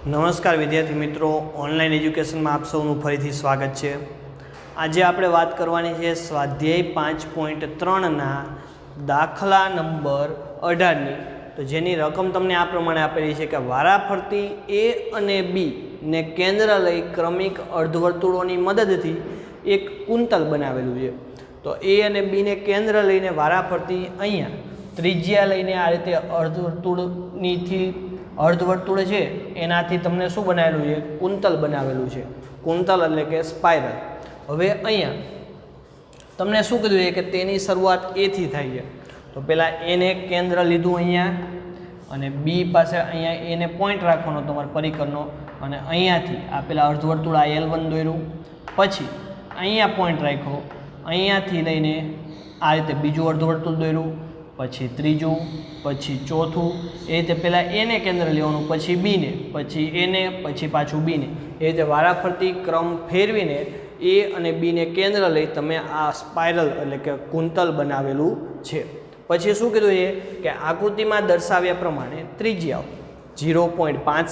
નમસ્કાર વિદ્યાર્થી મિત્રો, ઓનલાઈન એજ્યુકેશનમાં આપ સૌનું ફરીથી સ્વાગત છે। આજે આપણે વાત કરવાની છે સ્વાધ્યાય 5.3ના દાખલા નંબર 18ની। તો જેની રકમ તમને આ પ્રમાણે આપેલી છે કે વારાફરતી એ અને બી ને કેન્દ્ર લઈ ક્રમિક અર્ધવર્તુળોની મદદથી એક કુંતલ બનાવેલું છે। તો એ અને બીને કેન્દ્ર લઈને વારાફરતી અહીંયા ત્રિજ્યા લઈને આ રીતે અર્ધવર્તુળ છે એનાથી તમને શું બનાવેલું છે? કુંતલ બનાવેલું છે। કુંતલ એટલે કે સ્પાઇરલ। હવે અહીંયા તમને શું કીધું છે કે તેની શરૂઆત એથી થાય છે। તો પહેલાં એને કેન્દ્ર લીધું અહીંયા અને બી પાસે અહીંયા એને પોઈન્ટ રાખવાનો તમારા પરિકરનો અને અહીંયાથી આ પેલા અર્ધવર્તુળ આ L1 દોર્યું, પછી અહીંયા પોઈન્ટ રાખ્યો, અહીંયાથી લઈને આ રીતે બીજું અર્ધવર્તુળ દોર્યું, પછી ત્રીજું, પછી ચોથું, એ રીતે પહેલાં એને કેન્દ્ર લેવાનું, પછી બીને, પછી એને, પછી પાછું બીને, એ રીતે વારાફરતી ક્રમ ફેરવીને એ અને બીને કેન્દ્ર લઈ તમે આ સ્પાઇરલ એટલે કે કુંતલ બનાવેલું છે। પછી શું કીધું છે કે આકૃતિમાં દર્શાવ્યા પ્રમાણે ત્રિજ્યાઓ 0.5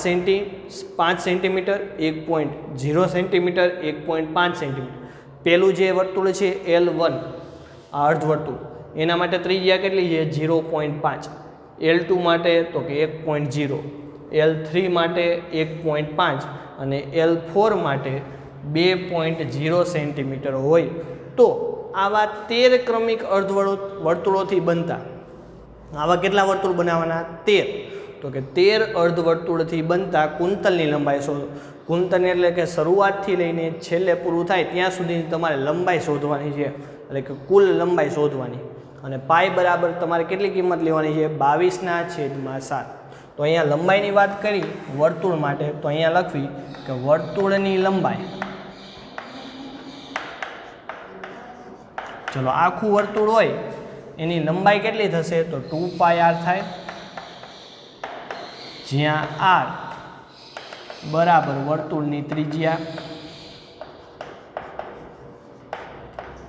સેન્ટીમીટર, 1.0 સેન્ટીમીટર, 1.5 સેન્ટીમીટર। પહેલું જે વર્તુળ છે L1 આ અર્ધવર્તુળ, એના માટે ત્રિજ્યા કેટલી છે? 0.5। L2 માટે તો કે 1.0, L3 માટે 1.5 અને L4 માટે 2.0 સેન્ટીમીટર હોય તો આવા 13 ક્રમિક અર્ધવર્તુળોથી બનતા આવા કેટલા વર્તુળ બનાવવાના? 13। તો કે 13 અર્ધવર્તુળથી બનતા કુંતલની લંબાઈ શોધો। કુંતલ એટલે કે શરૂઆતથી લઈને છેલ્લે પૂરું થાય ત્યાં સુધીની તમારે લંબાઈ શોધવાની છે, એટલે કે કુલ લંબાઈ શોધવાની। અને પાઈ બરાબર તમારે કેટલી કિંમત લેવાની છે? 22/7। તો અહીંયા લંબાઈની વાત કરી વર્તુળ માટે, તો અહીંયા લખવી કે વર્તુળની લંબાઈ, ચલો આખું વર્તુળ હોય એની લંબાઈ કેટલી થશે? તો 2πr થાય, જ્યાં r બરાબર વર્તુળની ત્રિજ્યા।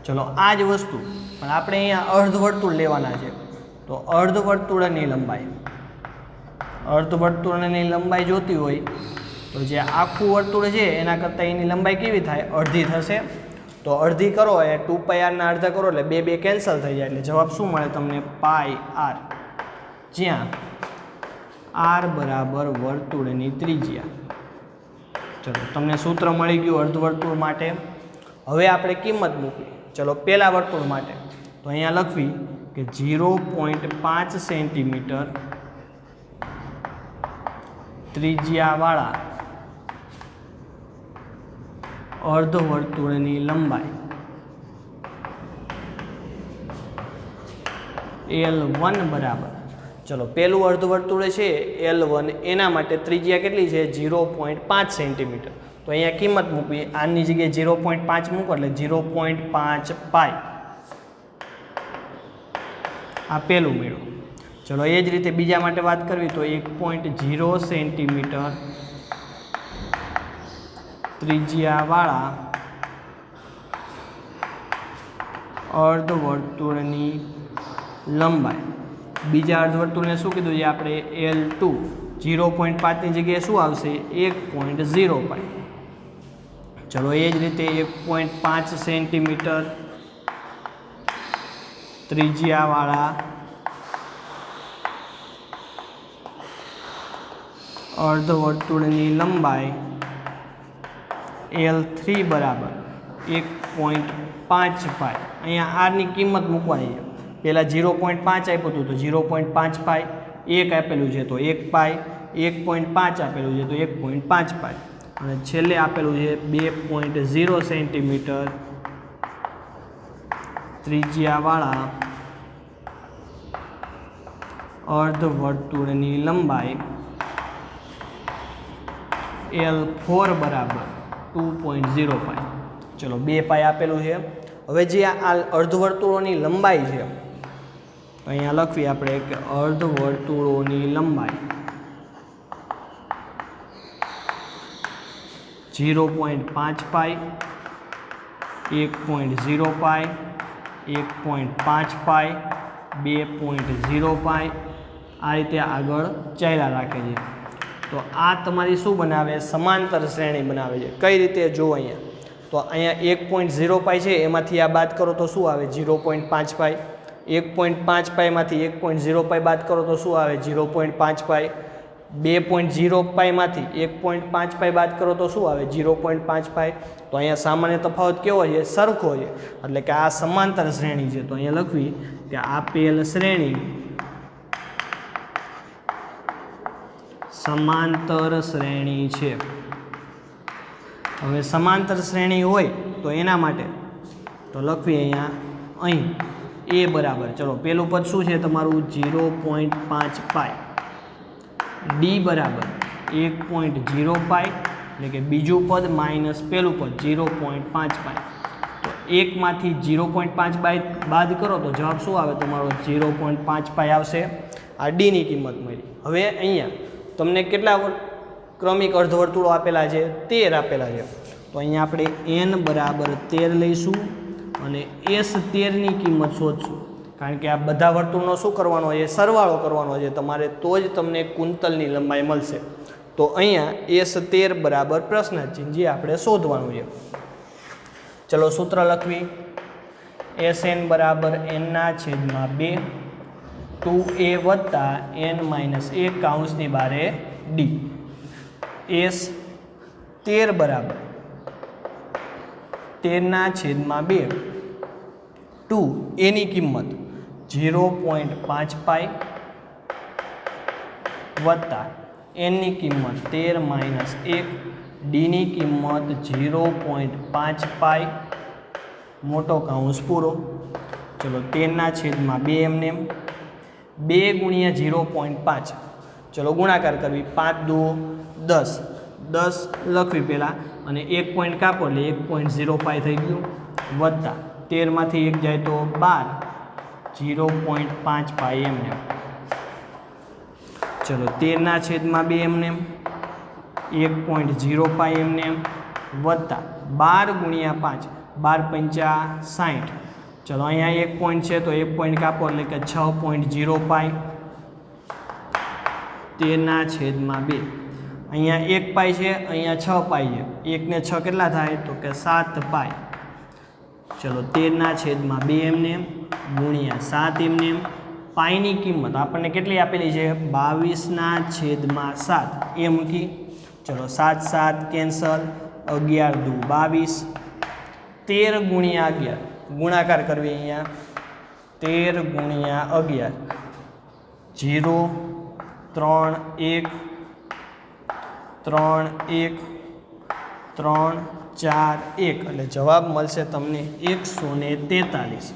ચલો આ જ વસ્તુ પણ આપણે અહીંયા અર્ધવર્તુળ લેવાના છે, તો અર્ધવર્તુળની લંબાઈ જોતી હોય તો જે આખું વર્તુળ છે એના કરતાં એની લંબાઈ કેવી થાય? અડધી થશે। તો અડધી કરો એ 2πrના અડધા કરો એટલે 2 કેન્સલ થઈ જાય, એટલે જવાબ શું મળે તમને? πr, જ્યાં r બરાબર વર્તુળની ત્રિજ્યા। ચલો તમને સૂત્ર મળી ગયું અર્ધવર્તુળ માટે। હવે આપણે કિંમત મૂકવી। ચલો પહેલા વર્તુળ માટે તો અહીંયા લખવી કે 0.5 સેન્ટીમીટર ત્રિજ્યાવાળા અર્ધવર્તુળની લંબાઈ L1 બરાબર, ચલો પહેલું અર્ધવર્તુળ છે L1 એના માટે ત્રિજ્યા કેટલી છે? 0.5 સેન્ટીમીટર। તો અહીંયા કિંમત મૂકવી, આની જગ્યાએ 0.5 મૂકો એટલે 0.5 પાઈ, આ પહેલું મેળવો। ચલો એ જ રીતે બીજા માટે વાત કરવી તો 1.0 સેન્ટીમીટર ત્રિજ્યાવાળા અર્ધવર્તુળની લંબાઈ, બીજા અર્ધવર્તુળને શું કીધું છે આપણે? L2, 0.5ની જગ્યાએ શું આવશે? 1.0 પાઈ। ચલો એ જ રીતે 1.5 સેન્ટીમીટર ત્રિજ્યાવાળા અર્ધવર્તુળની લંબાઈ L3 બરાબર 1.5 પાઈ। અહીંયા આરની કિંમત મૂકવાની છે, પહેલાં 0.5 આપ્યું હતું તો 0.5 પાઈ, 1 આપેલું છે તો 1 પાઈ, 1.5 આપેલું છે તો 1.5 પાઈ, અને છેલ્લે આપેલું છે 2.0 સેન્ટીમીટર ત્રિજ્યાવાળા અર્ધવર્તુળની લંબાઈ L4 બરાબર 2.0 પાઈ। ચલો 2 પાઈ આપેલું છે। હવે જે આ અર્ધવર્તુળોની લંબાઈ છે તો અહીંયા લખવી આપણે કે અર્ધવર્તુળોની લંબાઈ 0.5 પાઈ, 1.0 પાઈ, 1.5 પાઈ, 2.0 પાઈ, આ રીતે આગળ ચાલ્યા રાખે છે। તો આ તમારી શું બનાવે? સમાંતર શ્રેણી બનાવે છે. કઈ રીતે? જો અહીંયા તો અહીંયા 1.0 પાઈ છે, એમાંથી આ બાદ કરો તો શું આવે? 0.5 પાઈ. 1.5 પાઈમાંથી 1.0 પાઈ બાદ કરો તો શું આવે? 0.5 પાઈ. 2.0 પાઈમાંથી 1.5 પાઈ બાદ કરો તો શું આવે? 0.5 પાઈ. તો અહીંયા સામાન્ય તફાવત કેવો છે? સરખો છે. એટલે કે આ સમાંતર શ્રેણી છે. તો અહીંયા લખવી કે આપેલ શ્રેણી સમાંતર શ્રેણી છે. હવે સમાંતર શ્રેણી હોય તો એના માટે તો લખવી અહીં એ બરાબર, ચલો પેલું પદ શું છે તમારું? 0.5 પાઈ. ડી બરાબર 1.0 પાઈ, એટલે કે બીજું પદ માઇનસ પેલું પદ 0.5 પાઈ. તો 1માંથી 0.5 બાદ કરો તો જવાબ શું આવે તમારો? 0.5 પાઈ આવશે. આ ડીની કિંમત મળી. હવે અહીંયા તમને કેટલા ક્રમિક અર્ધવર્તુળો આપેલા છે? 13 આપેલા છે. તો અહીંયા આપણે n બરાબર 13 લઈશું અને S13ની કિંમત શોધશું. કારણ કે આ બધા વર્તુળનો શું કરવાનો છે? સરવાળો કરવાનો છે તમારે, તો જ તમને કુંતલની લંબાઈ મળશે. તો અહીંયા S13 બરાબર પ્રશ્નાર્થ ચિહ્ન, જે આપણે શોધવાનું છે. ચલો સૂત્ર લખવી. Sn બરાબર n/2 2a વત્તા n-1 કૌંસની બારે d. S13 બરાબર 13/2 2 એની કિંમત 0.5 પાઈ વત્તા એનની કિંમત 13-1, ડીની કિંમત 0.5 પાઈ મોટો કૌંસ પૂરો. ચલો 13/2 એમને 2 ગુણ્યા 0.5. ચલો ગુણાકાર કરવી. 5 દુ 10, 10 લખવી પહેલાં અને 1 પોઈન્ટ કાપો એટલે 1.0 પાઈ થઈ ગયું, વત્તા 13માંથી 1 જાય તો 12, 0.5 પાઈ એમને. ચલો 13/2 એમને 1.0 પાઈ એમને વત્તા 12 ગુણ્યા 5, 12 × 5 = 60. ચલો અહીંયા 1 પોઈન્ટ છે તો 1 પોઈન્ટ કાપો એટલે કે 6.0 પાઈ 13/2. અહીંયા 1 પાઈ છે, અહીંયા 6 પાઈ છે. 1 ને 6 કેટલા થાય? તો કે 7 પાઈ. ચલો 13/2 એમને ગુણ્યા 7 એમને. પાઈની કિંમત આપણને કેટલી આપેલી છે? 22/7 એ મૂકી. ચલો 7 7 કેન્સલ, 11 દુ 22, 13 ગુણ્યા 11 ગુણાકાર કરવી. અહીંયા 13 ગુણ્યા 11 0 3 1 3 1 3 4 1 એટલે જવાબ મળશે તમને 143.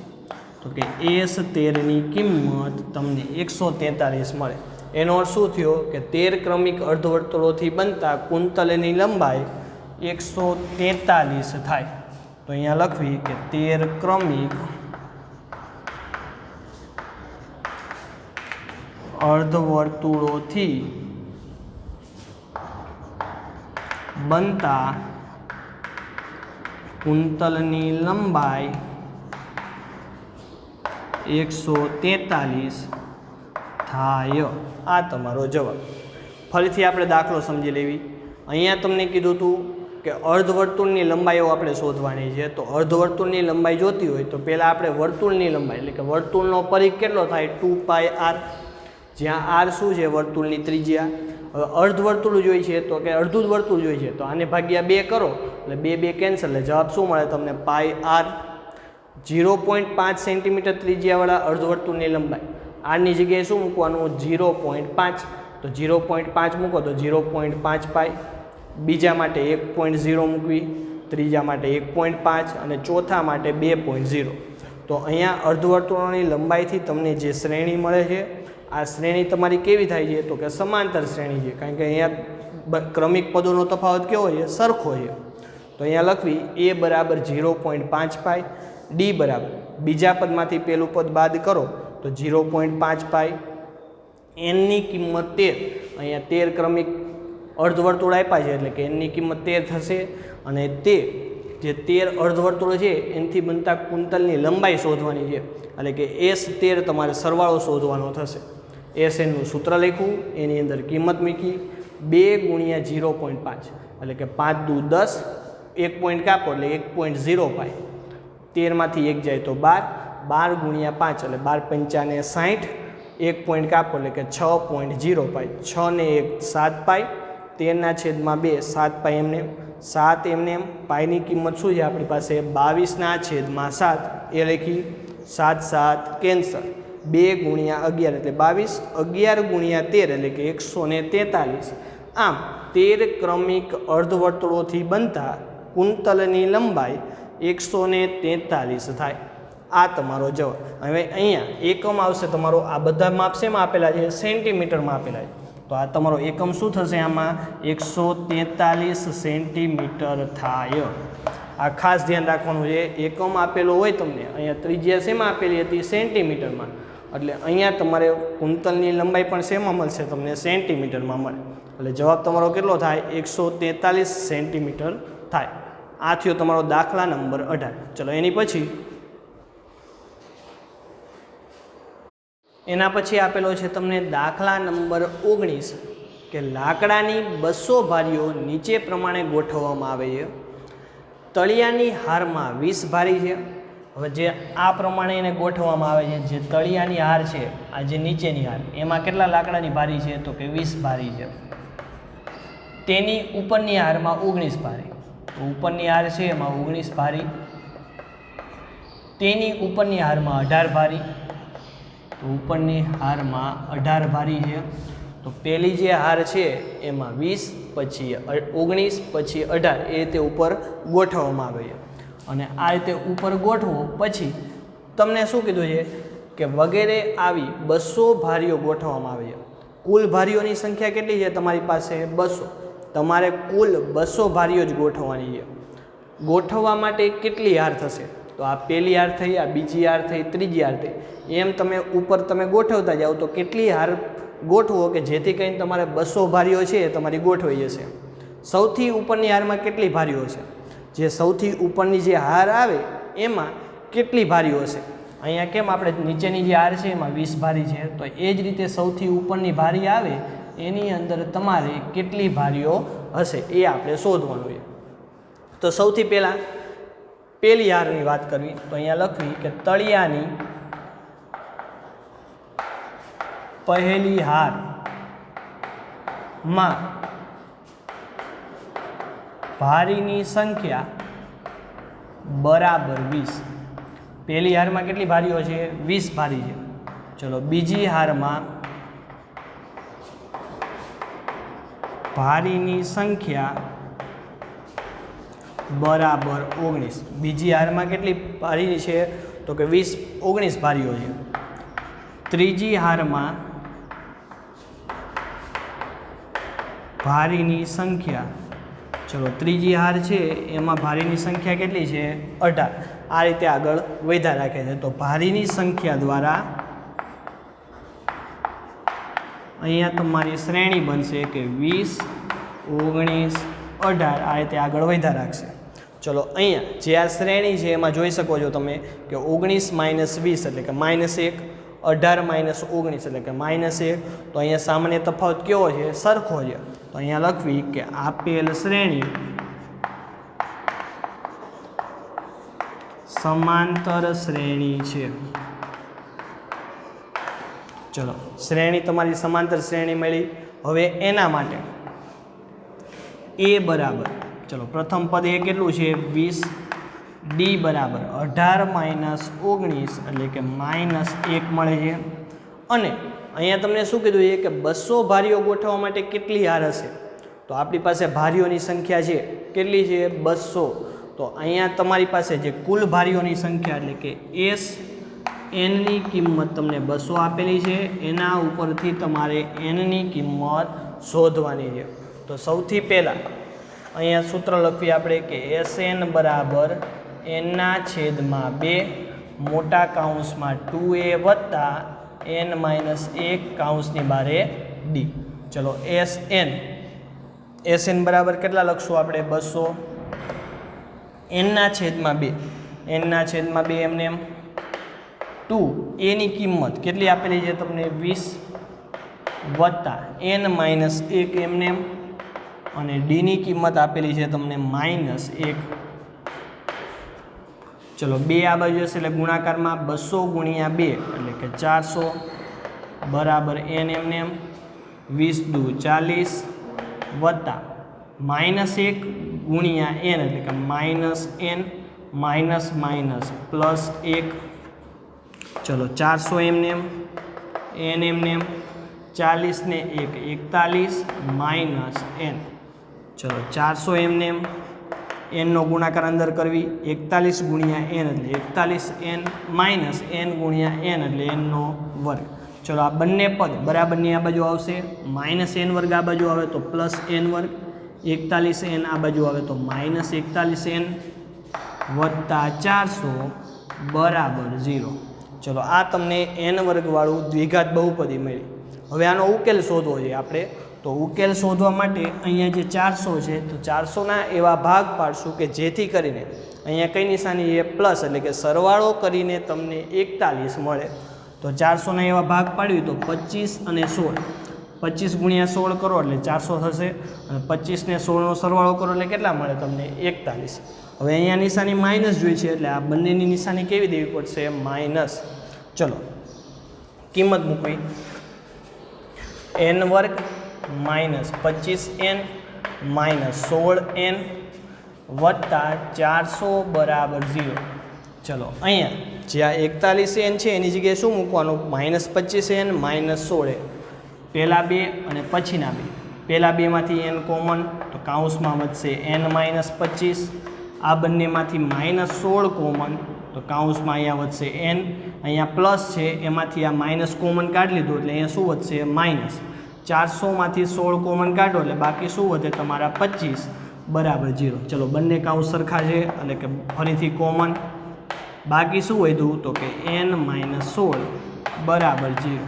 તો કે S13ની કિંમત તમને 143 મળે. એનો અર્થ શું થયો? કે 13 ક્રમિક અર્ધવર્તુળોથી બનતા કુંતલની લંબાઈ 143 થાય. તો અહીંયા લખવી કે 13 ક્રમિક અર્ધવર્તુળોથી બનતા કુંતલની લંબાઈ 143 થાય. આ તમારો જવાબ. ફરીથી આપણે દાખલો સમજી લેવી. અહીંયા તમને કીધું હતું કે અર્ધવર્તુળની લંબાઈઓ આપણે શોધવાની છે. તો અર્ધવર્તુળની લંબાઈ જોતી હોય તો પહેલાં આપણે વર્તુળની લંબાઈ એટલે કે વર્તુળનો પરિઘ કેટલો થાય? 2πr, જ્યાં r શું છે? વર્તુળની ત્રિજ્યા. હવે અર્ધવર્તુળ જોઈએ છે તો કે અડધું જ વર્તુળ જોઈએ છે તો આને ભાગ્યા 2 કરો એટલે 2 2 કેન્સલ, એટલે જવાબ શું મળે તમને? πr. 0.5 સેન્ટીમીટર ત્રિજ્યાવાળા અર્ધવર્તુળની લંબાઈ. આરની જગ્યાએ શું મૂકવાનું? 0.5. તો 0.5 મૂકો તો 0.5 પાઈ. બીજા માટે 1.0 મૂકવી, ત્રીજા માટે 1.5 અને ચોથા માટે 2.0. તો અહીંયા અર્ધવર્તુળોની લંબાઈથી તમને જે શ્રેણી મળે છે, આ શ્રેણી તમારી કેવી થાય છે? તો કે સમાંતર શ્રેણી છે. કારણ કે અહીંયા ક્રમિક પદોનો તફાવત કેવો છે? સરખો છે. તો અહીંયા લખવી a બરાબર 0.5 પાઈ, ડી બરાબર બીજા પદમાંથી પેલું પદ બાદ કરો તો 0.5 પાઈ, એનની કિંમત 13. અહીંયા 13 ક્રમિક અર્ધવર્તુળ આપ્યા છે એટલે કે એનની કિંમત 13 થશે. અને તે જે 13 અર્ધવર્તુળો છે એનાથી બનતા કુંતલની લંબાઈ શોધવાની છે. એટલે કે S13 તમારે સરવાળો શોધવાનો થશે. SNનું સૂત્ર લખ્યું, એની અંદર કિંમત મૂકી, 2 ગુણ્યા 0.5 એટલે કે 5 દુ 10, 1 પોઈન્ટ કાપો એટલે 1.05, 13માંથી 1 જાય તો 12, 12 ગુણ્યા 5 એટલે 12 પંચાને 60, 1 પોઈન્ટ કાપો એટલે કે 6.05, 6 ને 1 7 પાઈ, 13/2 7 પાઈ એમને 7 એમને પાઈની કિંમત શું છે આપણી પાસે 22/7 એ લખી, 7 7 કેન્સર, 2 ગુણ્યા 11 એટલે 22, 11 ગુણ્યા 13 એટલે કે 143. આમ 13 ક્રમિક અર્ધવર્તુળોથી બનતા કુંતલની લંબાઈ 143 થાય. આ તમારો જવાબ. હવે અહીંયા એકમ આવશે તમારો, આ બધા માપ શેમાં આપેલા છે? સેન્ટીમીટરમાં આપેલા છે. તો આ તમારો એકમ શું થશે? આમાં 143 સેન્ટીમીટર થાય. આ ખાસ ધ્યાન રાખવાનું છે. એકમ આપેલો હોય તમને, અહીંયા ત્રિજ્યા શેમાં આપેલી હતી? સેન્ટીમીટરમાં. એટલે અહીંયા તમારે કુંતલની લંબાઈ પણ શેમાં મળશે? તમને સેન્ટીમીટરમાં મળે. એટલે જવાબ તમારો કેટલો થાય? 143 સેન્ટીમીટર થાય. આ થયો તમારો દાખલા નંબર 18. ચલો એની પછી એના પછી આપેલો છે તમને દાખલા નંબર 19 કે લાકડાની 200 ભારીઓ નીચે પ્રમાણે ગોઠવવામાં આવે છે. તળિયાની હારમાં 20 ભારી છે. હવે જે આ પ્રમાણે એને ગોઠવવામાં આવે છે, જે તળિયાની હાર છે, આ જે નીચેની હાર, એમાં કેટલા લાકડાની ભારી છે? તો કે 20 ભારી છે. તેની ઉપરની હારમાં 19 ભારી. તો ઉપરની હાર છે એમાં 19 ભારી, તેની ઉપરની હારમાં 18 ભારી. તો ઉપરની હારમાં 18 ભારી છે. તો પહેલી જે હાર છે એમાં 20, પછી 19, પછી 18 એ રીતે ઉપર ગોઠવવામાં આવે છે. અને આ રીતે ઉપર ગોઠવો પછી તમને શું કીધું છે કે વગેરે આવી 200 ભારીઓ ગોઠવવામાં આવે છે. કુલ ભારીઓની સંખ્યા કેટલી છે તમારી પાસે? 200. તમારે કુલ 200 ભારીઓ જ ગોઠવવાની છે. ગોઠવવા માટે કેટલી હાર થશે? તો આ પહેલી હાર થઈ, આ બીજી હાર થઈ, ત્રીજી હાર થઈ, એમ તમે ઉપર તમે ગોઠવતા જાઓ તો કેટલી હાર ગોઠવો કે જેથી કરીને તમારે 200 ભારીઓ છે એ તમારી ગોઠવાઈ જશે. સૌથી ઉપરની હારમાં કેટલી ભારીઓ છે? જે સૌથી ઉપરની જે હાર આવે એમાં કેટલી ભારીઓ હશે? અહીંયા કેમ આપણે નીચેની જે હાર છે એમાં 20 ભારી છે, તો એ જ રીતે સૌથી ઉપરની ભારી આવે એની અંદર તમારે કેટલી ભારીઓ હશે એ આપણે શોધવાનું છે. તો સૌથી પહેલાં પહેલી હારની વાત કરવી તો અહીંયા લખવી કે તળિયાની પહેલી હારમાં ભારીની સંખ્યા બરાબર 20. પહેલી હારમાં કેટલી ભારીઓ છે? 20 ભારી છે. ચલો બીજી હારમાં ભારીની સંખ્યા બરાબર 19. બીજી હારમાં કેટલી ભારી છે? તો કે 19 ભારીઓ છે. ત્રીજી હારમાં ભારીની સંખ્યા, ચલો ત્રીજી હાર છે એમાં ભારીની સંખ્યા કેટલી છે? 18. આ રીતે આગળ વધ્યા રાખે છે. તો ભારીની સંખ્યા દ્વારા અહીંયા તમારી શ્રેણી બનશે કે 20, 19, 18 આ રીતે આગળ વધ્યા રાખશે. ચલો અહીંયા જે આ શ્રેણી છે એમાં જોઈ શકો છો તમે કે 19 - 20 એટલે કે -1, 18 - 19 એટલે કે -1. તો અહીંયા સામાન્ય તફાવત કેવો છે? સરખો છે. તો અહીંયા લખવી કે આપેલ શ્રેણી સમાંતર શ્રેણી છે. ચલો શ્રેણી તમારી સમાંતર શ્રેણી મળી. હવે એના માટે એ બરાબર, ચલો પ્રથમ પદ એ કેટલું છે? 20. ડી બરાબર 18 - 19 એટલે કે -1 મળે છે. અને અહીંયા તમને શું કીધું છે કે 200 ભારીઓ ગોઠવવા માટે કેટલી હાર હશે? તો આપણી પાસે ભારીઓની સંખ્યા છે કેટલી છે? 200. તો અહીંયા તમારી પાસે જે કુલ ભારીઓની સંખ્યા એટલે કે એસ એનની કિંમત તમને 200 આપેલી છે, એના ઉપરથી તમારે એનની કિંમત શોધવાની છે. તો સૌથી પહેલાં અહીંયા સૂત્ર લખીએ આપણે કે SN બરાબર n/2 મોટા કૌંસમાં 2a વત્તા n-1 કૌંસની બારે ડી. ચલો SN બરાબર કેટલા લખશું આપણે? 200. n/2 એમને એમ 2 એની કિંમત કેટલી આપેલી છે તમને? 20. વત્તા n માઇનસ 1 એમને એમ, અને ડીની કિંમત આપેલી છે તમને -1. ચલો 2 આ બાજુ હશે એટલે ગુણાકારમાં 200 ગુણ્યા 2 એટલે કે 400 બરાબર n એમને એમ, 20 દુ 40 વત્તા -1 ગુણ્યા n એટલે કે -n માઇનસ માઇનસ પ્લસ 1. ચલો 400 એમને એમ, n એમને એમ, 40 ને 1 41 માઇનસ n. ચલો 400 એમને એમ, n નો ગુણાકાર અંદર કરવી, 41 ગુણ્યા n એટલે 41 n માઇનસ n ગુણ્યા n એટલે n નો વર્ગ. ચલો આ બંને પદ બરાબરની આ બાજુ આવશે, -n વર્ગ આ બાજુ આવે તો +n વર્ગ, 41 n આ બાજુ આવે તો -41 n વત્તા 400 બરાબર 0. ચલો આ તમને n વર્ગવાળું દ્વિઘાત બહુપદી મળી. હવે આનો ઉકેલ શોધવો છે આપણે, તો ઉકેલ શોધવા માટે અહીંયા જે 400 છે તો 400ના એવા ભાગ પાડશું કે જેથી કરીને અહીંયા કઈ નિશાની છે પ્લસ, એટલે કે સરવાળો કરીને તમને 41 મળે. તો 400ના એવા ભાગ પાડ્યું તો 25 અને 16, 25 ગુણ્યા 16 કરો એટલે 400 થશે, અને 25 ને 16નો સરવાળો કરો એટલે કેટલા મળે તમને 41. હવે અહીંયા નિશાની માઇનસ જોઈ છે એટલે આ બંનેની નિશાની કેવી દેવી પડશે માઇનસ. ચલો કિંમત મૂકવી, n વર્ગ માઇનસ 25n માઇનસ 16n વત્તા 400 બરાબર 0. ચલો અહીંયા જ્યાં 41n છે એની જગ્યાએ શું મૂકવાનું, -25n માઇનસ 16, પહેલાં 2 અને પછીના 2. પહેલાં 2માંથી n કોમન તો કાઉન્સમાં વધશે n માઇનસ 25, આ બંનેમાંથી -16 કોમન તો કાઉન્સમાં અહીંયા વધશે n, અહીંયા પ્લસ છે એમાંથી આ માઇનસ કોમન કાઢી લીધું એટલે અહીંયા શું વધશે માઇનસ. 400માંથી 16 કોમન કાઢો એટલે બાકી શું વધે તમારા 25 બરાબર 0. ચલો બંને કાઉન્સ સરખા છે એટલે કે ફરીથી કોમન, બાકી શું વધ્યું તો કે n માઇનસ 16 બરાબર 0.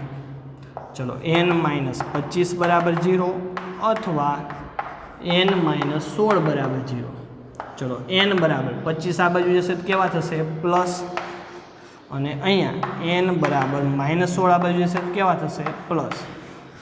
ચલો n માઇનસ 25 બરાબર 0 અથવા n માઇનસ 16 બરાબર 0. ચલો n બરાબર 25 આ બાજુ જશે તો કેવા થશે પ્લસ, અને અહીંયા n બરાબર -16 આ બાજુ જશે તો કેવા થશે પ્લસ.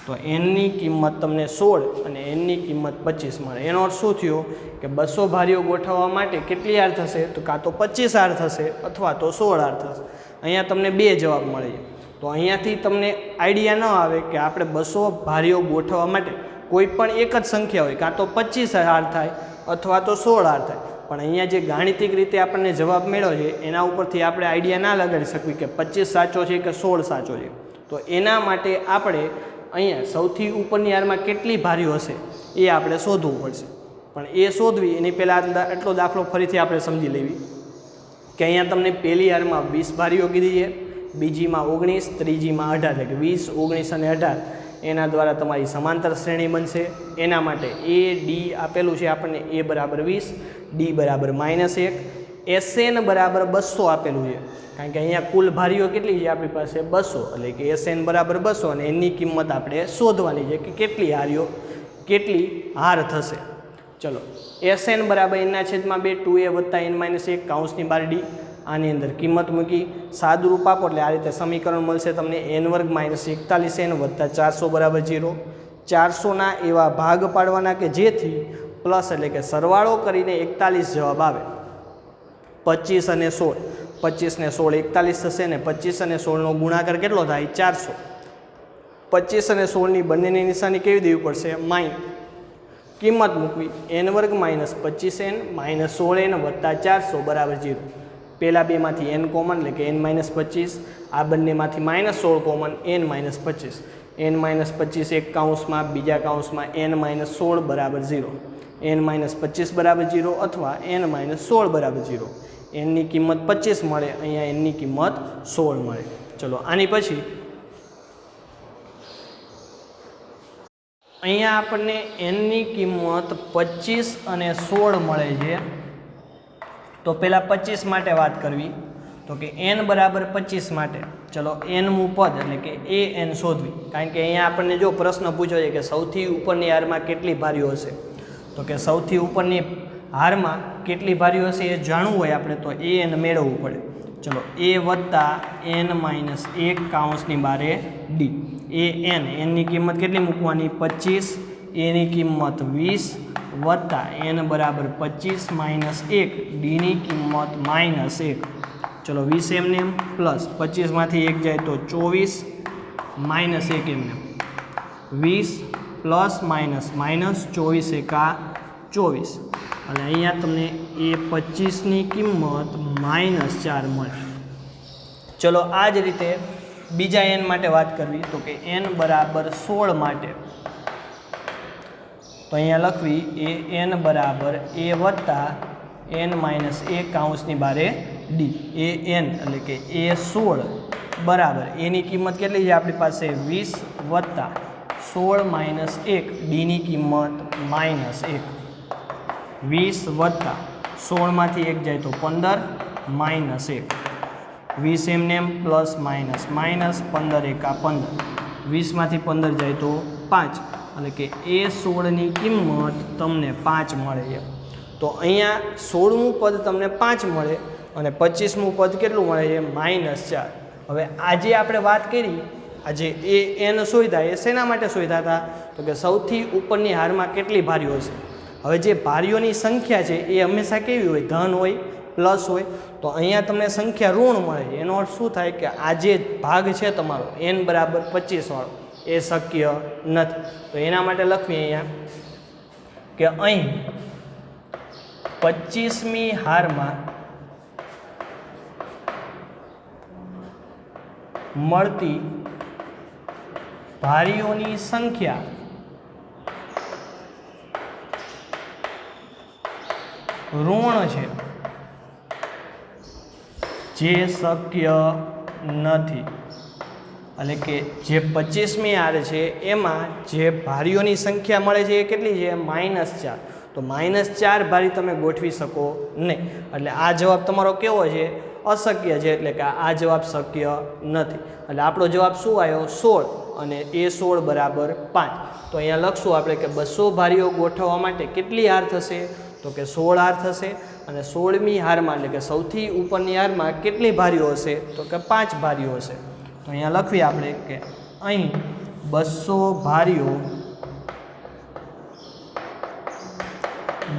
તો nની કિંમત તમને 16 અને nની કિંમત 25 મળે. એનો અર્થ શું થયો કે 200 ભારીઓ ગોઠવવા માટે કેટલી આર થશે, તો કાં તો 25 આર થશે અથવા તો 16 આર થશે. અહીંયા તમને 2 જવાબ મળે છે. તો અહીંયાથી તમને આઈડિયા ન આવે કે આપણે 200 ભારીઓ ગોઠવવા માટે કોઈ પણ એક જ સંખ્યા હોય, કાં તો 25 આર થાય અથવા તો 16 આર થાય. પણ અહીંયા જે ગાણિતિક રીતે આપણને જવાબ મળ્યો છે એના ઉપરથી આપણે આઈડિયા ના લગાડી શકીએ કે 25 સાચો છે કે 16 સાચો છે. તો એના માટે આપણે અહીંયા સૌથી ઉપરની આરમાં કેટલી ભારીઓ હશે એ આપણે શોધવું પડશે. પણ એ શોધવી એની પહેલાં એટલો દાખલો ફરીથી આપણે સમજી લેવી કે અહીંયા તમને પહેલી આરમાં 20 ભારીઓ કીધી છે, બીજીમાં 19, ત્રીજીમાં 18, એટલે કે 20, 19 અને 18 એના દ્વારા તમારી સમાંતર શ્રેણી બનશે. એના માટે a d આપેલું છે આપણને, a બરાબર 20, d બરાબર -1, SN બરાબર 200 આપેલું છે, કારણ કે અહીંયા કુલ ભારીઓ કેટલી છે આપણી પાસે 200, એટલે કે SN બરાબર 200 અને એની કિંમત આપણે શોધવાની છે કે કેટલી હાર થશે. ચલો SN બરાબર n/2 2a વત્તા n-1 કાઉન્સની બાર d. આની અંદર કિંમત મૂકી સાદુરૂપ આપો એટલે આ રીતે સમીકરણ મળશે તમને, n વર્ગ -41n વત્તા 400 બરાબર 0. 400ના એવા ભાગ પાડવાના કે જેથી પ્લસ, એટલે કે સરવાળો કરીને 41 જવાબ આવે. 25 અને 16, 25 ને 16 41 થશે, ને 25 અને 16નો ગુણાકાર કેટલો થાય 400. 25 અને 16ની બંનેની નિશાની કેવી દેવી પડશે માઇન. કિંમત મૂકવી, n વર્ગ -25n માઇનસ 16n વત્તા 400 બરાબર 0. પહેલા બેમાંથી n કોમન એટલે કે n-25, આ બંનેમાંથી -16 કોમન n-25, n-25 એક કાઉન્સમાં, બીજા કાઉન્સમાં n-16 બરાબર 0, n-25 બરાબર 0 અથવા n-16 બરાબર 0. nની કિંમત 25 મળે, અહીંયા nની કિંમત 16 મળે. ચલો આની પછી અહીંયા આપણને nની કિંમત 25 અને 16 મળે છે. તો પહેલાં 25 માટે વાત કરવી, તો કે n બરાબર 25 માટે ચલો nમું પદ એટલે કે an શોધવી, કારણ કે અહીંયા આપણને જો પ્રશ્ન પૂછ્યો છે કે સૌથી ઉપરની હારમાં કેટલી ભારીઓ હશે, તો કે સૌથી ઉપરની હારમાં કેટલી ભારીઓ હશે એ જાણવું હોય આપણે તો an મેળવવું પડે. ચલો a વત્તા n-1 કાઉન્સની બારે d. એનની કિંમત કેટલી મૂકવાની 25, એની કિંમત 20 વત્તા n બરાબર 25 માઇનસ 1, ડીની કિંમત -1. ચલો 20 એમને એમ પ્લસ 25માંથી 1 જાય તો 24 માઇનસ 1 એમને 20 પ્લસ માઇનસ માઇનસ 24 એકા 24 અને અહીંયા તમને એ 25ની કિંમત -4 મળે. ચલો આ જ રીતે બીજા n માટે વાત કરવી તો કે n બરાબર 16 માટે તો અહીંયા લખવી એ n બરાબર a વત્તા n માઇનસ 1 કૌંસની બારે d. એ n એટલે કે એ 16 બરાબર એની કિંમત કેટલી છે આપણી પાસે 20 વત્તા 16 માઇનસ 1, ડીની કિંમત -1. 20 વત્તા 16માંથી 1 જાય તો 15 માઇનસ 1. 20 એમને એમ પ્લસ માઇનસ માઇનસ 15 એકા 15. 20માંથી 15 જાય તો 5 એટલે કે એ 16ની કિંમત તમને 5 મળે છે. તો અહીંયા 16મું પદ તમને 5 મળે અને 25મું પદ કેટલું મળે છે -4. હવે આજે આપણે વાત કરી આજે એ n શોધ્યા એ શેના માટે શોધ્યા હતા તો કે સૌથી ઉપરની હારમાં કેટલી ભારીઓ છે. હવે જે ભારીઓની સંખ્યા છે એ હંમેશા કેવી હોય ધન હોય પ્લસ હોય તો અહીંયા તમને સંખ્યા ઋણ મળે છે. એનો અર્થ શું થાય કે આ જે ભાગ છે તમારો n બરાબર 25 વાળો એ શક્ય નથી. તો એના માટે લખવી અહીંયા કે અહીં 25મી હારમાં મળતી ભારીઓની સંખ્યા ઋણ છે જે શક્ય નથી. એટલે કે જે 25મી હાર છે એમાં જે ભારીઓની સંખ્યા મળે છે એ કેટલી છે -4. તો -4 ભારી તમે ગોઠવી શકો નહીં. એટલે આ જવાબ તમારો કેવો છે અશક્ય છે. એટલે કે આ જવાબ શક્ય નથી. એટલે આપણો જવાબ શું આવ્યો 16 અને એ 16 બરાબર 5. તો અહીંયા લખશું આપણે કે 200 ભારીઓ ગોઠવવા માટે કેટલી હાર થશે તો કે 16 હાર થશે. અને 16મી હારમાં એટલે કે સૌથી ઉપરની હારમાં કેટલી ભારીઓ હશે તો કે 5 ભારીઓ હશે. તો અહીંયા લખવી આપણે કે અહીં 200 ભારીઓ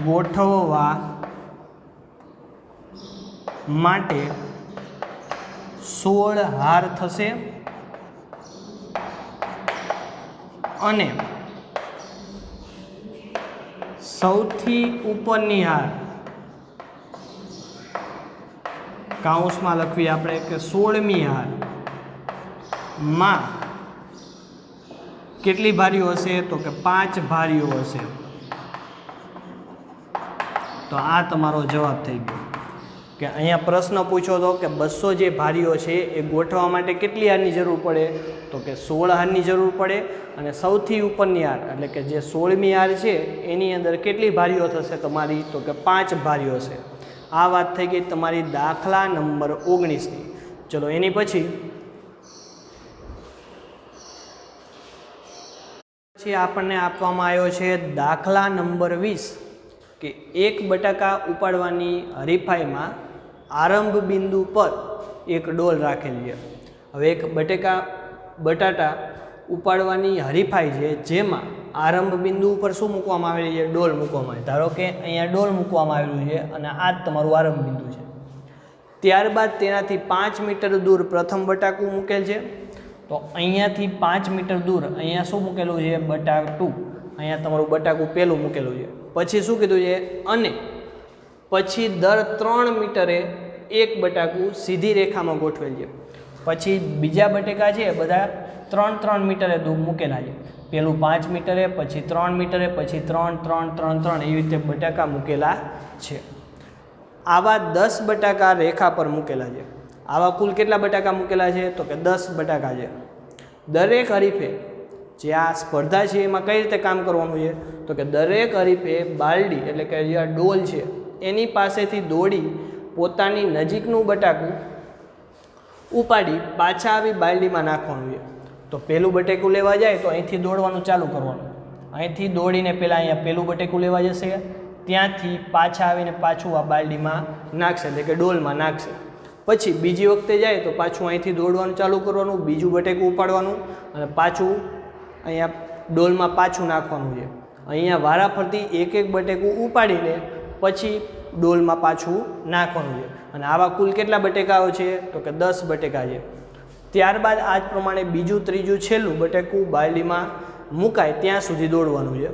ગોઠવવા માટે 16 હાર થશે અને સૌથી ઉપરની હાર કૌંસમાં લખવી આપણે કે 16મી હાર માં કેટલી ભારીઓ હશે તો કે 5 ભારીઓ હશે. તો આ તમારો જવાબ થઈ ગયો કે અહીંયા પ્રશ્ન પૂછ્યો હતો કે 200 જે ભારીઓ છે એ ગોઠવવા માટે કેટલી હારની જરૂર પડે તો કે 16 હારની જરૂર પડે અને સૌથી ઉપરની હાર એટલે કે જે 16મી હાર છે એની અંદર કેટલી ભારીઓ થશે તમારી તો કે 5 ભારીઓ છે. આ વાત થઈ ગઈ તમારી દાખલા નંબર 19ની. ચલો એની પછી આપણને આપવામાં આવ્યો છે દાખલા નંબર 20 કે 1 બટાકા ઉપાડવાની હરીફાઈમાં આરંભ બિંદુ પર એક ડોલ રાખેલી છે. હવે એક બટાટા ઉપાડવાની હરીફાઈ છે જેમાં આરંભ બિંદુ ઉપર શું મૂકવામાં આવેલી છે ડોલ મૂકવામાં આવી. ધારો કે અહીંયા ડોલ મૂકવામાં આવેલું છે અને આ જ તમારું આરંભ બિંદુ છે. ત્યારબાદ તેનાથી 5 મીટર દૂર પ્રથમ બટાકું મૂકેલ છે. તો અહીંયાથી 5 મીટર દૂર અહીંયા શું મૂકેલું છે બટાકું. અહીંયા તમારું બટાકું પહેલું મૂકેલું છે. પછી શું કીધું છે અને પછી દર 3 મીટરે એક બટાકું સીધી રેખામાં ગોઠવેલ છે. પછી બીજા બટેકા છે બધા 3 મીટરે દૂર મૂકેલા છે. પેલું 5 મીટરે પછી 3 મીટરે પછી 3 3 3 3 એવી રીતે બટાકા મૂકેલા છે. આવા 10 બટાકા રેખા પર મૂકેલા છે. આવા કુલ કેટલા બટાકા મૂકેલા છે તો કે 10 બટાકા છે. દરેક હરીફે જે આ સ્પર્ધા છે એમાં કઈ રીતે કામ કરવાનું છે તો કે દરેક હરીફે બાલડી એટલે કે જે આ ડોલ છે એની પાસેથી દોડી પોતાની નજીકનું બટાકું ઉપાડી પાછા આવી બાલડીમાં નાખવાનું છે. તો પહેલું બટેકું લેવા જાય તો અહીંથી દોડવાનું ચાલુ કરવાનું. અહીંથી દોડીને પહેલાં અહીંયા પહેલું બટેકું લેવા જશે, ત્યાંથી પાછા આવીને પાછું આ બાલડીમાં નાખશે એટલે કે ડોલમાં નાખશે. પછી બીજી વખતે જાય તો પાછું અહીંથી દોડવાનું ચાલુ કરવાનું, બીજું બટેકું ઉપાડવાનું અને પાછું અહીંયા ડોલમાં પાછું નાખવાનું છે. અહીંયા વારાફરતી એક એક બટેકું ઉપાડીને પછી ડોલમાં પાછું નાખવાનું છે. અને આવા કુલ કેટલા બટેકાઓ છે? તો કે 10 બટેકા છે. ત્યારબાદ આ જ પ્રમાણે બીજું, ત્રીજું, છેલ્લું બટેકું બાલડીમાં મુકાય ત્યાં સુધી દોડવાનું છે.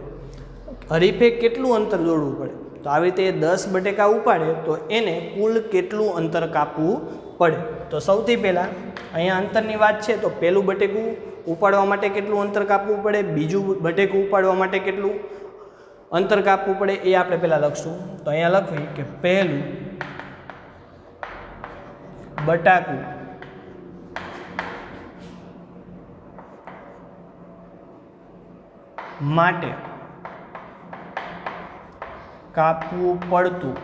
હરીફે કેટલું અંતર દોડવું પડે? તો આવી રીતે 10 બટેકા ઉપાડે તો એને કુલ કેટલું અંતર કાપવું પડે? તો સૌથી પહેલાં અહીંયા અંતરની વાત છે તો પહેલું બટેકું ઉપાડવા માટે કેટલું અંતર કાપવું પડે, બીજું બટેકું ઉપાડવા માટે કેટલું અંતર કાપવું પડે એ આપણે પહેલાં લખશું. તો અહીંયા લખવી કે પહેલું બટાકું માટે કાપવું પડતું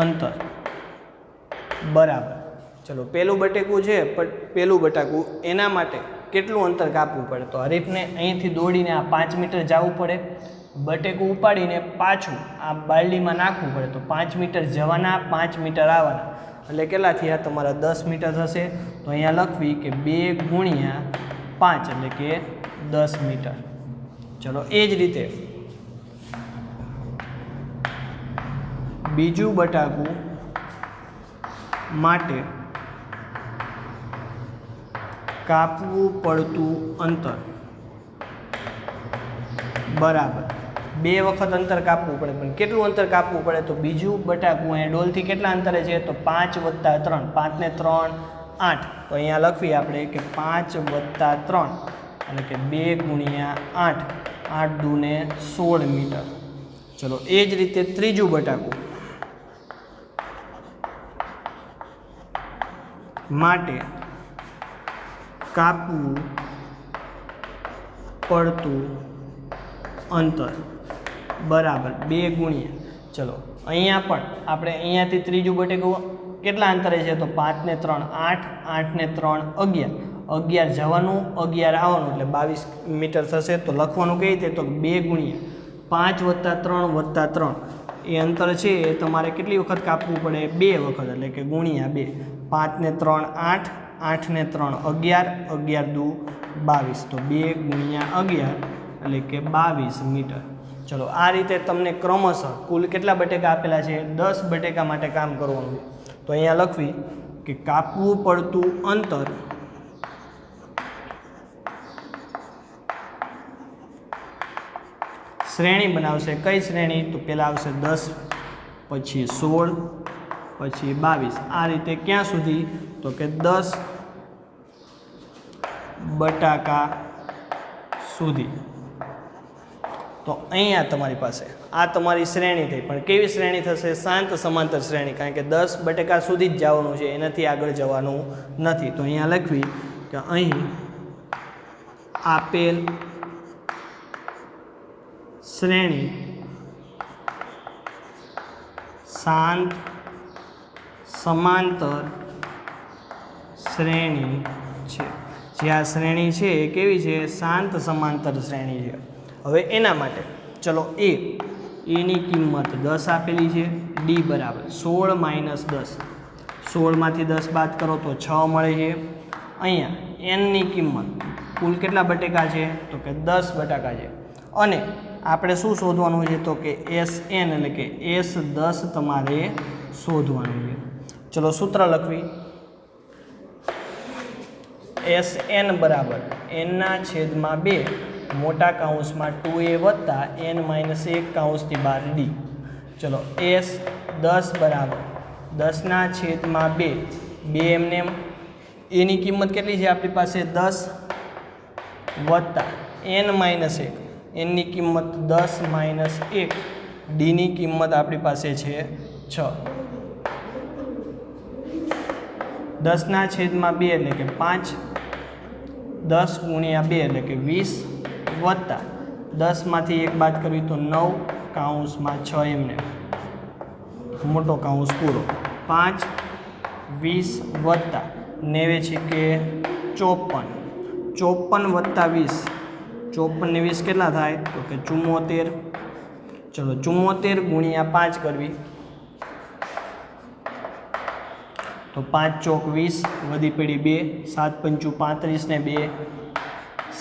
અંતર બરાબર. ચલો પહેલું બટેકું છે, પહેલું બટાકું એના માટે કેટલું અંતર કાપવું પડે? તો હરીફને અહીંથી દોડીને આ 5 મીટર જવું પડે, બટેકું ઉપાડીને પાછું આ બાલડીમાં નાખવું પડે. તો 5 મીટર જવાના, 5 મીટર આવવાના, એટલે કેટલા થયા તમારા? 10 મીટર થશે. તો અહીંયા લખવી કે 2 ગુણ્યા 5 એટલે કે 10 મીટર. ચલો એ જ રીતે બીજું બટાકું માટે કાપવું પડતું અંતર બરાબર. 2 વખત અંતર કાપવું પડે, પણ કેટલું અંતર કાપવું પડે? તો બીજું બટાકું અહીંયા ડોલથી કેટલા અંતરે છે? તો 5 + 3, 5 ને 3 8. તો અહીંયા લખવી આપણે કે 5 + 3 એટલે કે 2 ગુણ્યા 8, 8 દૂને 16 મીટર. ચલો એ જ રીતે ત્રીજું બટાકું માટે કાપવું પડતું અંતર બરાબર 2 ગુણ્યા. ચલો અહીંયા પણ આપણે અહીંયાથી ત્રીજું બટેકું કેટલા અંતરે છે? તો 5 ને 3 8, 8 ને 3 11, 11 જવાનું 11 આવવાનું એટલે 22 મીટર થશે. તો લખવાનું કઈ રીતે? તો 2 ગુણ્યા 5 + 3 + 3 એ અંતર છે એ તમારે કેટલી વખત કાપવું પડે? 2 વખત એટલે કે ગુણ્યા 2. 5 ને 3 8, 8 ને 3 11, 11 દુ 22. તો 2 ગુણ્યા 11 એટલે કે 22 મીટર. ચલો આ રીતે તમને ક્રમશઃ કુલ કેટલા બટેકા આપેલા છે? 10 બટેકા માટે કામ કરવાનું છે. તો અહીંયા લખવી કે કાપવું પડતું અંતર શ્રેણી બનાવશે. કઈ શ્રેણી? તો પહેલાં આવશે 10, પછી 16, પછી 22. આ રીતે ક્યાં સુધી? તો કે 10 બટાકા સુધી. તો અહીંયા તમારી પાસે આ તમારી શ્રેણી થઈ, પણ કેવી શ્રેણી થશે? શાંત સમાંતર શ્રેણી, કારણ કે 10 બટેકા સુધી જ જવાનું છે, એનાથી આગળ જવાનું નથી. તો અહીંયા લખવી કે અહીં આપેલ શ્રેણી શાંત સમાંતર શ્રેણી છે. જે આ શ્રેણી છે એ કેવી છે? શાંત સમાંતર શ્રેણી છે. હવે એના માટે ચલો એની કિંમત 10 આપેલી છે. ડી બરાબર 16 - 10, 16માંથી 10 બાદ કરો તો 6 મળે છે. અહીંયા એનની કિંમત કુલ કેટલા બટેકા છે? તો કે 10 બટાકા છે. અને આપણે શું શોધવાનું છે? તો કે SN એટલે કે S10 તમારે શોધવાનું છે. ચલો સૂત્ર લખવી. SN બરાબર n/2 મોટા કૌંસમાં 2a વત્તા n - 1 કૌંસની બહાર d. ચલો S10 બરાબર 10/2 2 એમને એની કિંમત કેટલી છે આપણી પાસે? 10 વત્તા n - 1, એનની કિંમત 10 - 1, ડીની કિંમત આપણી પાસે છે 6. 10/2 એટલે કે 5, 10 ગુણ્યા 2 એટલે કે 20 વત્તા 10માંથી 1 બાદ કરવી તો 9 કૌંસમાં 6 એમને મોટો કૌંસ પૂરો. 5, 20 વત્તા 9 છે કે 54, 54 વત્તા 20, 54 ને 20 કેટલા થાય? તો કે 74. ચલો 74 ગુણ્યા 5 કરવી તો 5 ચોક 20 વધી પડી 2, 7 પંચું 35 ને 2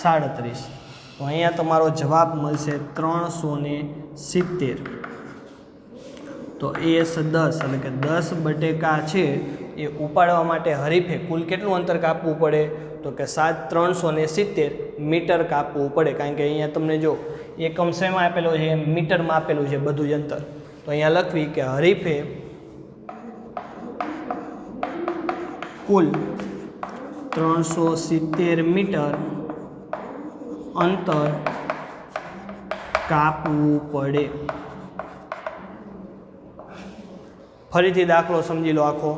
37. તો અહીંયા તમારો જવાબ મળશે 370. તો એસ 10 એટલે કે 10 બટેકા છે એ ઉપાડવા માટે હરીફે કુલ કેટલું અંતર કાપવું પડે? તો કે 370 મીટર કાપવું પડે, કારણ કે અહીંયા તમને જો એકમ શેમાં આપેલો છે? મીટરમાં આપેલું છે બધું જ અંતર. તો અહીંયા લખવી કે હરીફે કુલ 370 મીટર અંતર કાપવું પડે. ફરીથી દાખલો સમજી લો આખો.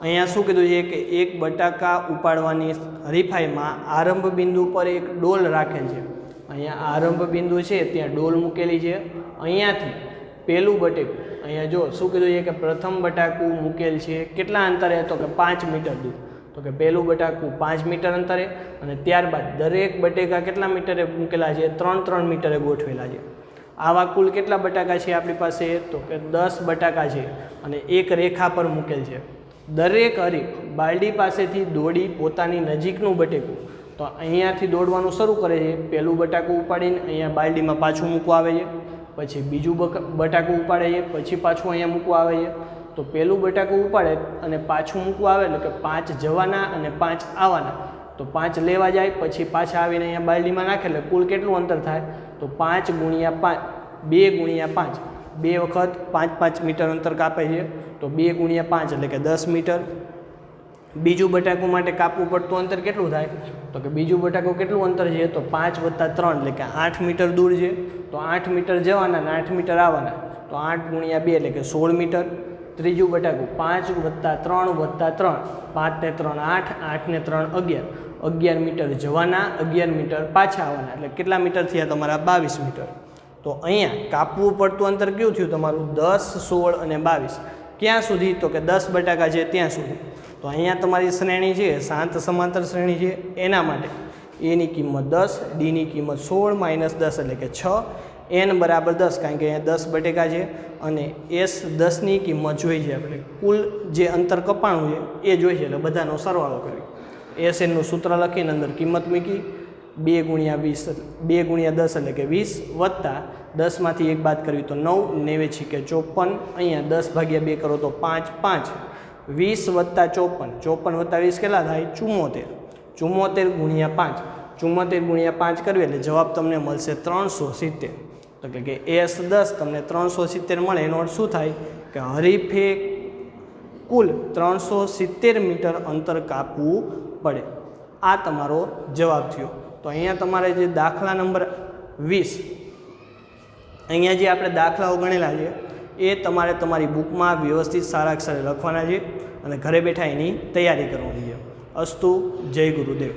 અહીંયા શું કીધું છે કે એક બટાકા ઉપાડવાની હરીફાઈમાં આરંભ બિંદુ પર એક ડોલ રાખેલ છે. અહીંયા આરંભ બિંદુ છે ત્યાં ડોલ મૂકેલી છે. અહીંયાથી પહેલું બટેકું અહીંયા જો શું કીધું છે કે પ્રથમ બટાકું મૂકેલ છે કેટલા અંતરે? તો કે 5 મીટર દૂર. તો કે પહેલું બટાકું 5 મીટર અંતરે અને ત્યારબાદ દરેક બટેકા કેટલા મીટરે મૂકેલા છે? 3-3 મીટરે ગોઠવેલા છે. આવા કુલ કેટલા બટાકા છે આપણી પાસે? તો કે 10 બટાકા છે અને એક રેખા પર મૂકેલ છે. દરેક હરીફ બાલડી પાસેથી દોડી પોતાની નજીકનું બટેકું, તો અહીંયાથી દોડવાનું શરૂ કરે છે. પહેલું બટાકું ઉપાડીને અહીંયા બાલડીમાં પાછું મૂકવા આવે છે, પછી બીજું બટાકું ઉપાડે છે, પછી પાછું અહીંયા મૂકવા આવે છે. તો પહેલું બટાકું ઉપાડે અને પાછું મૂકવા આવે એટલે કે 5 જવાના અને 5 આવવાના. તો 5 લેવા જાય પછી પાછા આવીને અહીંયા બાલડીમાં નાખે એટલે કુલ કેટલું અંતર થાય? તો 5 ગુણ્યા 5 2 ગુણ્યા 5 2 વખત 5-5 મીટર અંતર કાપે છે. તો 2 ગુણ્યા 5 એટલે કે 10 મીટર. બીજું બટાકું માટે કાપવું પડતું અંતર કેટલું થાય? તો કે બીજું બટાકું કેટલું અંતર છે? તો 5 + 3 એટલે કે 8 મીટર દૂર છે. તો 8 મીટર જવાના અને 8 મીટર આવવાના. તો 8 ગુણ્યા 2 એટલે કે 16 મીટર. ત્રીજું બટાકું 5 + 3 + 3 5 ને 3 8 8 ને 3 11 11 મીટર જવાના, 11 મીટર પાછા આવવાના. એટલે કેટલા મીટર થયા તમારા? 22 મીટર. તો અહીંયા કાપવું પડતું અંતર કેવું થયું તમારું? 10, 16 અને 22. ક્યાં સુધી? તો કે 10 બટાકા છે ત્યાં સુધી. તો અહીંયા તમારી શ્રેણી છે શાંત સમાંતર શ્રેણી છે. એના માટે એની કિંમત 10, ડીની કિંમત 16 - 10 એટલે કે 6, n બરાબર 10 કારણ કે અહીંયા 10 બટેકા છે અને એસ 10ની કિંમત જોઈ છે આપણે. કુલ જે અંતર કપાણું છે એ જોઈ છે એટલે બધાનો સરવાળો કરી એસ એનનું સૂત્ર લખીને અંદર કિંમત મૂકી. 2 ગુણ્યા 20 2 ગુણ્યા 10 એટલે કે 20 વત્તા 10માંથી 1 બાદ કરવી તો 9 9 × 54. અહીંયા 10 ભાગ્યા 2 કરો તો 5 5 20 વત્તા 54 54 વત્તા 20 કેટલા થાય? 74 74 ગુણ્યા 5 74 ગુણ્યા 5 કરવી એટલે જવાબ તમને મળશે 370. તો કે એસ 10 તમને 370 મળે. એનો અર્થ શું થાય કે હરીફે કુલ 370 મીટર અંતર કાપવું પડે. આ તમારો જવાબ થયો. તો અહીંયા તમારે જે દાખલા નંબર 20 અહીંયા જે આપણે દાખલાઓ ગણેલા છે એ તમારે તમારી બુકમાં વ્યવસ્થિત સારા અક્ષરે લખવાના છે અને ઘરે બેઠા એની તૈયારી કરવાની છે. અસ્તુ. જય ગુરુદેવ.